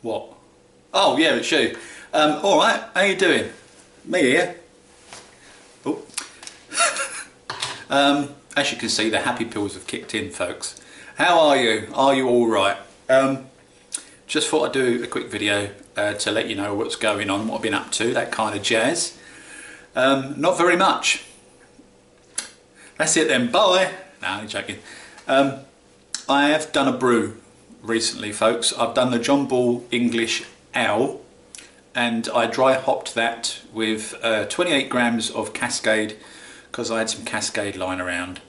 What? Oh yeah, it's you. Alright, how you doing? Me here. Oh. As you can see, the happy pills have kicked in, folks. How are you? Are you alright? Just thought I'd do a quick video to let you know what's going on, what I've been up to, that kind of jazz. Not very much. That's it then, bye! No, I'm joking. I have done a brew recently, folks. I've done the John Bull English Ale, and I dry hopped that with 28 grams of Cascade, because I had some Cascade lying around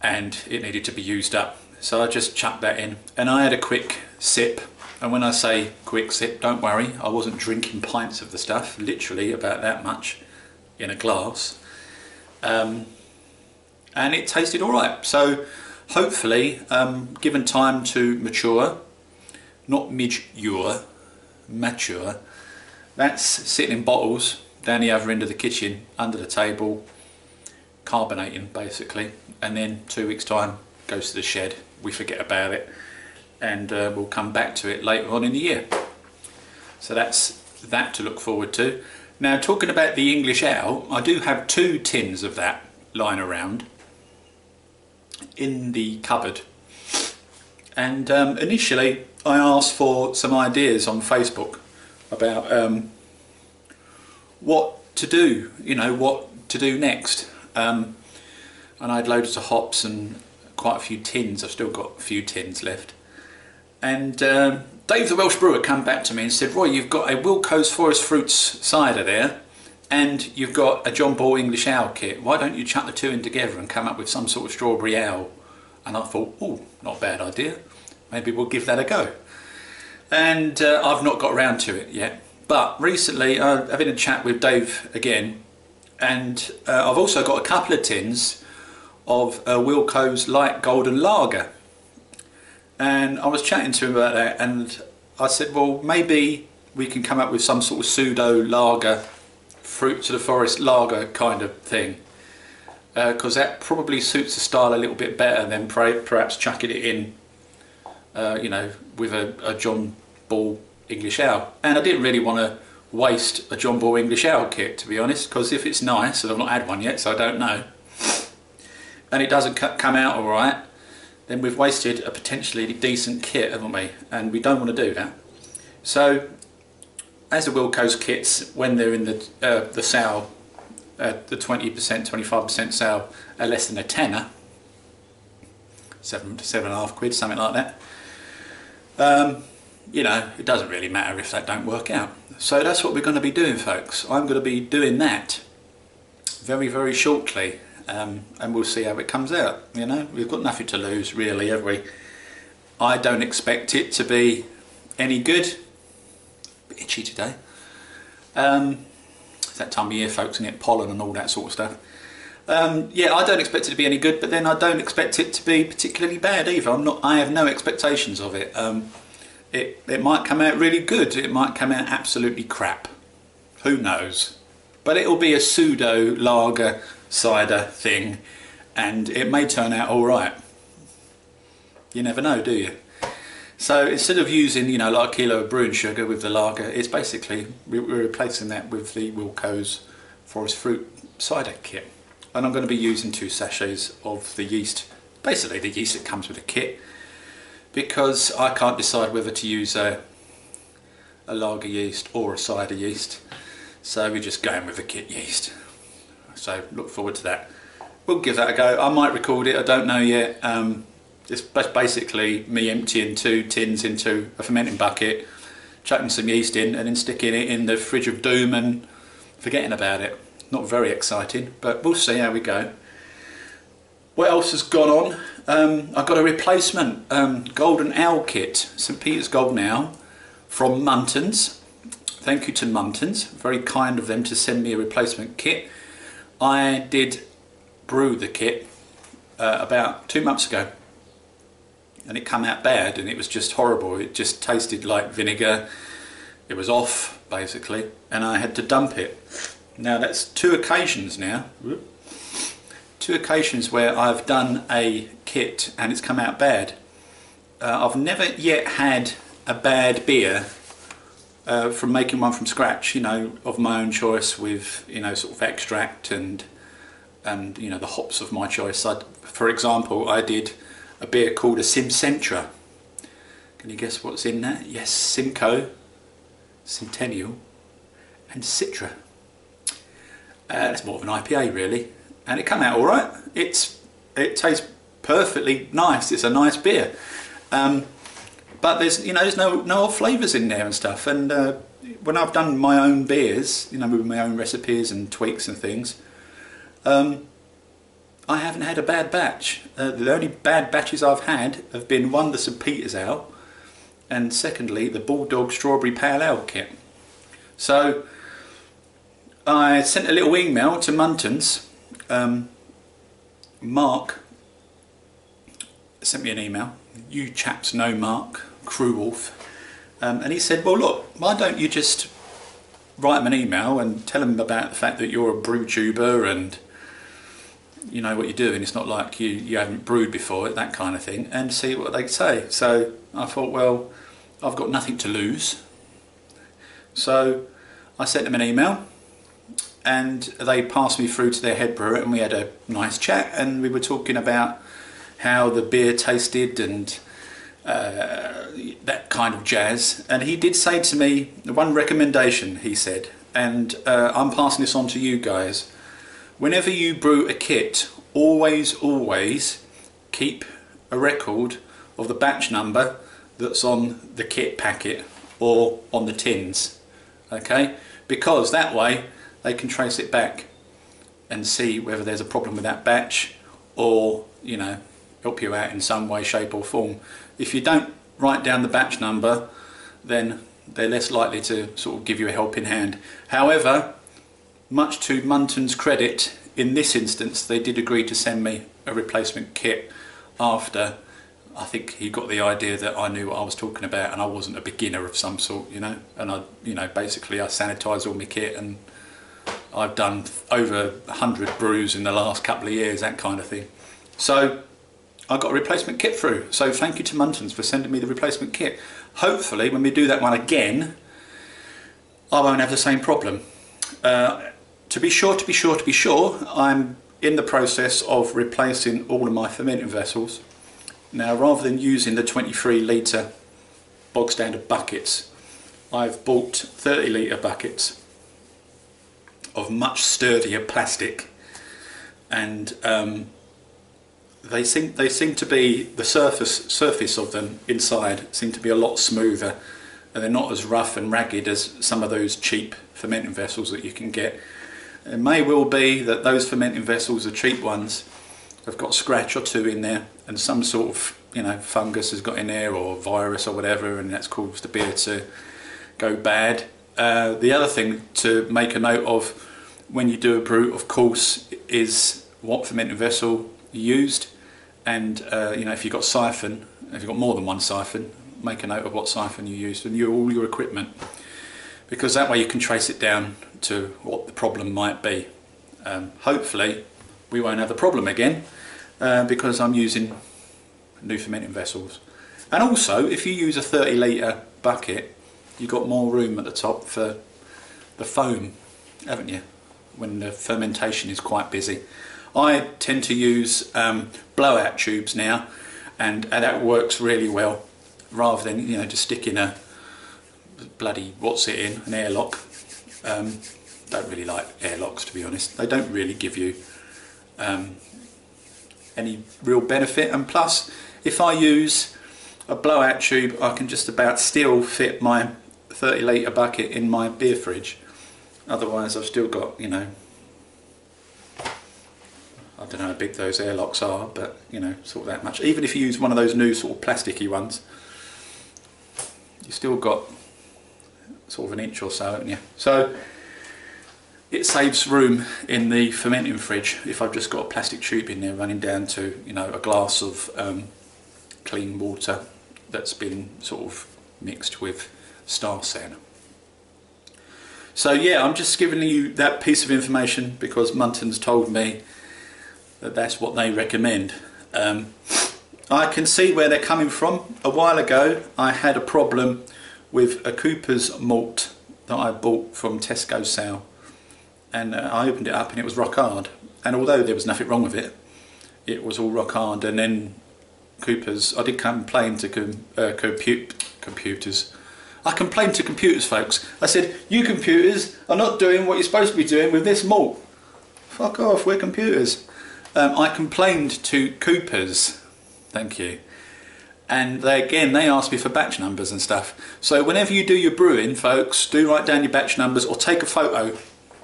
and it needed to be used up. So I just chucked that in and I had a quick sip. And when I say quick sip, don't worry, I wasn't drinking pints of the stuff, literally about that much in a glass. And it tasted alright. So hopefully, given time to mature, not mature, that's sitting in bottles down the other end of the kitchen, under the table, carbonating basically, and then 2 weeks time goes to the shed, we forget about it, and we'll come back to it later on in the year. So that's that to look forward to. Now, talking about the English Ale, I do have 2 tins of that lying around in the cupboard, and initially I asked for some ideas on Facebook about what to do, you know, what to do next. And I had loads of hops and quite a few tins. I've still got a few tins left. And Dave the Welsh brewer came back to me and said, Roy, you've got a Wilko's Forest Fruits cider there, and you've got a John Bull English Ale kit. Why don't you chuck the 2 in together and come up with some sort of strawberry ale? And I thought, oh, not a bad idea. Maybe we'll give that a go. And I've not got around to it yet. But recently I've been in a chat with Dave again, and I've also got a couple of tins of Wilko's Light Golden Lager. And I was chatting to him about that, and I said, well, maybe we can come up with some sort of pseudo lager, fruit to the forest lager kind of thing, because that probably suits the style a little bit better than perhaps chucking it in, you know, with a John Bull English Ale. And I didn't really want to waste a John Bull English Ale kit, to be honest, because if it's nice, and I've not had one yet, so I don't know, and it doesn't come out alright, then we've wasted a potentially decent kit, haven't we? And we don't want to do that. So, as the Wilko's kits, when they're in the sale, the 20%, 25% sale, are less than a tenner, 7 to 7.5 quid, something like that. You know, it doesn't really matter if that don't work out. So that's what we're going to be doing, folks. I'm going to be doing that very, very shortly, and we'll see how it comes out. You know, we've got nothing to lose, really, have we? I don't expect it to be any good. A bit itchy today. It's that time of year, folks, and get pollen and all that sort of stuff. Yeah, I don't expect it to be any good, but then I don't expect it to be particularly bad either. I have no expectations of it. It might come out really good, it might come out absolutely crap. Who knows? But it'll be a pseudo lager cider thing, and it may turn out alright. You never know, do you? So instead of using, you know, like a kilo of brewing sugar with the lager, it's basically, we're replacing that with the Wilko's Forest Fruit cider kit. And I'm going to be using 2 sachets of the yeast, basically the yeast that comes with the kit, because I can't decide whether to use a lager yeast or a cider yeast, so we're just going with the kit yeast. So look forward to that. We'll give that a go. I might record it, I don't know yet. It's basically me emptying 2 tins into a fermenting bucket, chucking some yeast in, and then sticking it in the fridge of doom and forgetting about it. Not very exciting, but we'll see how we go. What else has gone on? I've got a replacement Golden Ale kit, St. Peter's Golden Ale from Muntins. Thank you to Muntins, very kind of them to send me a replacement kit. I did brew the kit about 2 months ago, and it came out bad, and it was just horrible. It just tasted like vinegar. It was off basically, and I had to dump it. Now that's 2 occasions now. 2 occasions where I've done a kit and it's come out bad. I've never yet had a bad beer from making one from scratch, you know, of my own choice with, you know, sort of extract and you know, the hops of my choice. For example, I did a beer called a Simcentra. Can you guess what's in that? Yes, Simcoe, Centennial and Citra. It's more of an IPA really, and it came out all right. It tastes perfectly nice. It's a nice beer, but there's, you know, there's no flavours in there and stuff. And when I've done my own beers, you know, with my own recipes and tweaks and things, I haven't had a bad batch. The only bad batches I've had have been, one, the St Peter's Ale, and secondly the Bulldog Strawberry Pale Ale kit. So I sent a little email to Muntins. Mark sent me an email. You chaps know Mark Crewolf, and he said, well look, why don't you just write him an email and tell him about the fact that you're a brew tuber and you know what you're doing. It's not like you haven't brewed before, that kind of thing, and see what they say. So I thought, well, I've got nothing to lose. So I sent them an email, and they passed me through to their head brewer, and we had a nice chat, and we were talking about how the beer tasted and that kind of jazz. And he did say to me, one recommendation, he said, and I'm passing this on to you guys: whenever you brew a kit, always keep a record of the batch number that's on the kit packet or on the tins, okay? Because that way they can trace it back and see whether there's a problem with that batch, or, you know, help you out in some way, shape or form. If you don't write down the batch number, then they're less likely to sort of give you a helping hand. However, much to Muntins' credit, in this instance they did agree to send me a replacement kit after I think he got the idea that I knew what I was talking about and I wasn't a beginner of some sort, you know. And I, you know, basically I sanitised all my kit, and I've done over 100 brews in the last couple of years, that kind of thing. So I got a replacement kit through. So thank you to Muntins for sending me the replacement kit. Hopefully when we do that one again, I won't have the same problem. To be sure, I'm in the process of replacing all of my fermenting vessels. Now, rather than using the 23 litre bog standard buckets, I've bought 30 litre buckets of much sturdier plastic, and they seem to be, the surface of them inside seem to be a lot smoother, and they're not as rough and ragged as some of those cheap fermenting vessels that you can get. It may well be that those fermenting vessels, the cheap ones, have got a scratch or two in there, and some sort of, you know, fungus has got in there, or virus or whatever, and that's caused the beer to go bad. The other thing to make a note of when you do a brew, of course, is what fermenting vessel you used, and you know, if you've got siphon, if you've got more than one siphon, make a note of what siphon you used and all your equipment, because that way you can trace it down to what the problem might be. Hopefully we won't have a problem again, because I'm using new fermenting vessels. And also, if you use a 30 litre bucket, you've got more room at the top for the foam, haven't you, when the fermentation is quite busy. I tend to use blowout tubes now, and that works really well, rather than, you know, just sticking a bloody, what's it in, an airlock. Don't really like airlocks, to be honest. They don't really give you any real benefit, and plus if I use a blowout tube, I can just about still fit my 30 litre bucket in my beer fridge. Otherwise I've still got, you know, I don't know how big those airlocks are, but, you know, sort of that much. Even if you use one of those new sort of plasticky ones, you've still got sort of an inch or so, haven't you? So it saves room in the fermenting fridge if I've just got a plastic tube in there running down to, you know, a glass of clean water that's been sort of mixed with Star Sen. So yeah, I'm just giving you that piece of information because Muntins told me that that's what they recommend. I can see where they're coming from. A while ago I had a problem with a Cooper's malt that I bought from Tesco sale, and I opened it up and it was rock hard, and although there was nothing wrong with it, it was all rock hard. And then Cooper's, I did complain to computers. I complained to computers, folks. I said, you computers are not doing what you're supposed to be doing with this malt. Fuck off, we're computers. I complained to Cooper's, thank you. And they asked me for batch numbers and stuff. So whenever you do your brewing, folks, do write down your batch numbers or take a photo.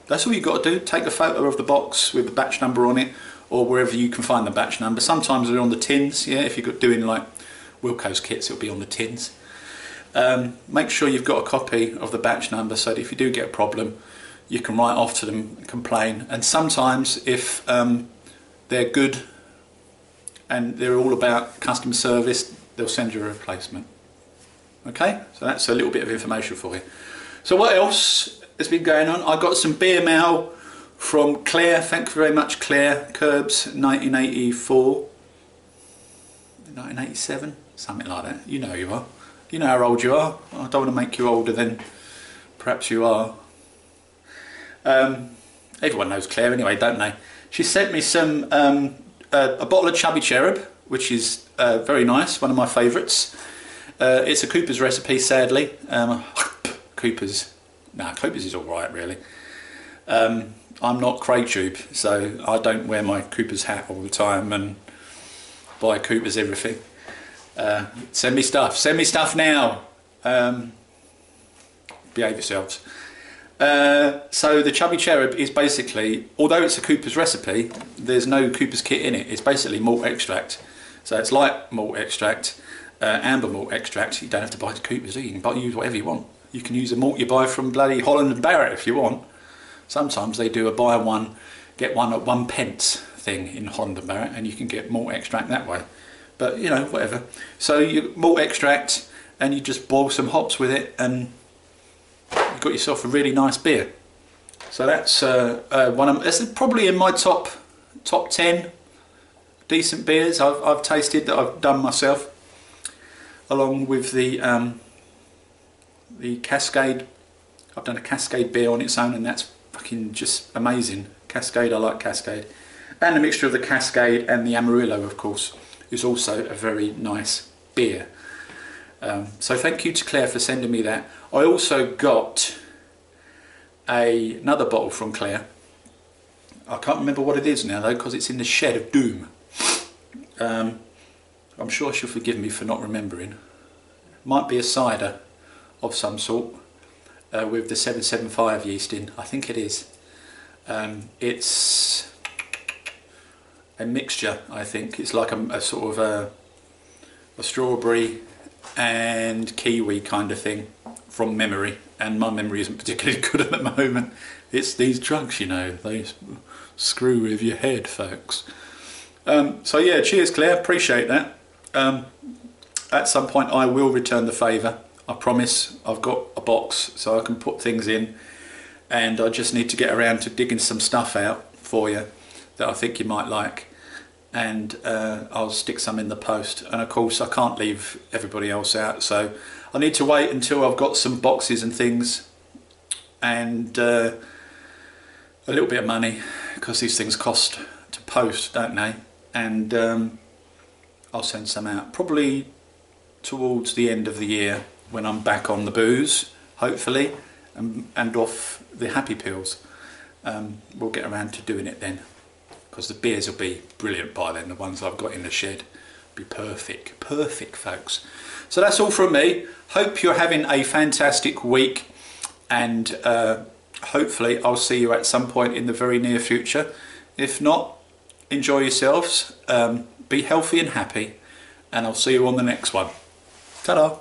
That's all you've got to do. Take a photo of the box with the batch number on it, or wherever you can find the batch number. Sometimes they're on the tins, yeah, if you're doing like Wilco's kits, it'll be on the tins. Make sure you've got a copy of the batch number so that if you do get a problem, you can write off to them and complain. And sometimes if they're good and they're all about customer service, they'll send you a replacement. Okay, so that's a little bit of information for you. So what else has been going on? I got some beer mail from Claire. Thank you very much, Claire. Curbs, 1984, 1987, something like that. You know you are. You know how old you are. I don't want to make you older than perhaps you are. Everyone knows Claire anyway, don't they? She sent me some a bottle of Chubby Cherub, which is very nice, one of my favourites. It's a Cooper's recipe, sadly. Cooper's is alright, really. I'm not Craytube, so I don't wear my Cooper's hat all the time and buy Cooper's everything. Send me stuff now. Behave yourselves. So the Chubby Cherub is basically, although it's a Cooper's recipe, there's no Cooper's kit in it. It's basically malt extract. So it's light malt extract, amber malt extract. You don't have to buy the Cooper's, do you? You can use whatever you want. You can use a malt you buy from bloody Holland and Barrett if you want. Sometimes they do a buy one, get one at 1p thing in Holland and Barrett, and you can get malt extract that way. But you know, whatever. So you malt extract, and you just boil some hops with it, and you've got yourself a really nice beer. So that's that's probably in my top 10 decent beers I've tasted that I've done myself, along with the Cascade. I've done a Cascade beer on its own, and that's fucking just amazing. Cascade, I like Cascade, and the mixture of the Cascade and the Amarillo, of course, is also a very nice beer. So thank you to Claire for sending me that. I also got another bottle from Claire. I can't remember what it is now though, because it's in the shed of doom. I'm sure she'll forgive me for not remembering. Might be a cider of some sort with the 775 yeast in. I think it is. It's a mixture, I think. It's like a sort of a strawberry and kiwi kind of thing from memory, and my memory isn't particularly good at the moment. It's these drugs, you know, they screw with your head, folks. So yeah, cheers Claire, appreciate that. At some point I will return the favour, I promise. I've got a box so I can put things in, and I just need to get around to digging some stuff out for you that I think you might like, and I'll stick some in the post. And of course I can't leave everybody else out, so I need to wait until I've got some boxes and things and a little bit of money, because these things cost to post, don't they? And I'll send some out probably towards the end of the year when I'm back on the booze, hopefully, and off the happy pills. We'll get around to doing it then, because the beers will be brilliant by then. The ones I've got in the shed be perfect, folks. So that's all from me. Hope you're having a fantastic week, and hopefully I'll see you at some point in the very near future. If not, enjoy yourselves, be healthy and happy, and I'll see you on the next one. Ta-da!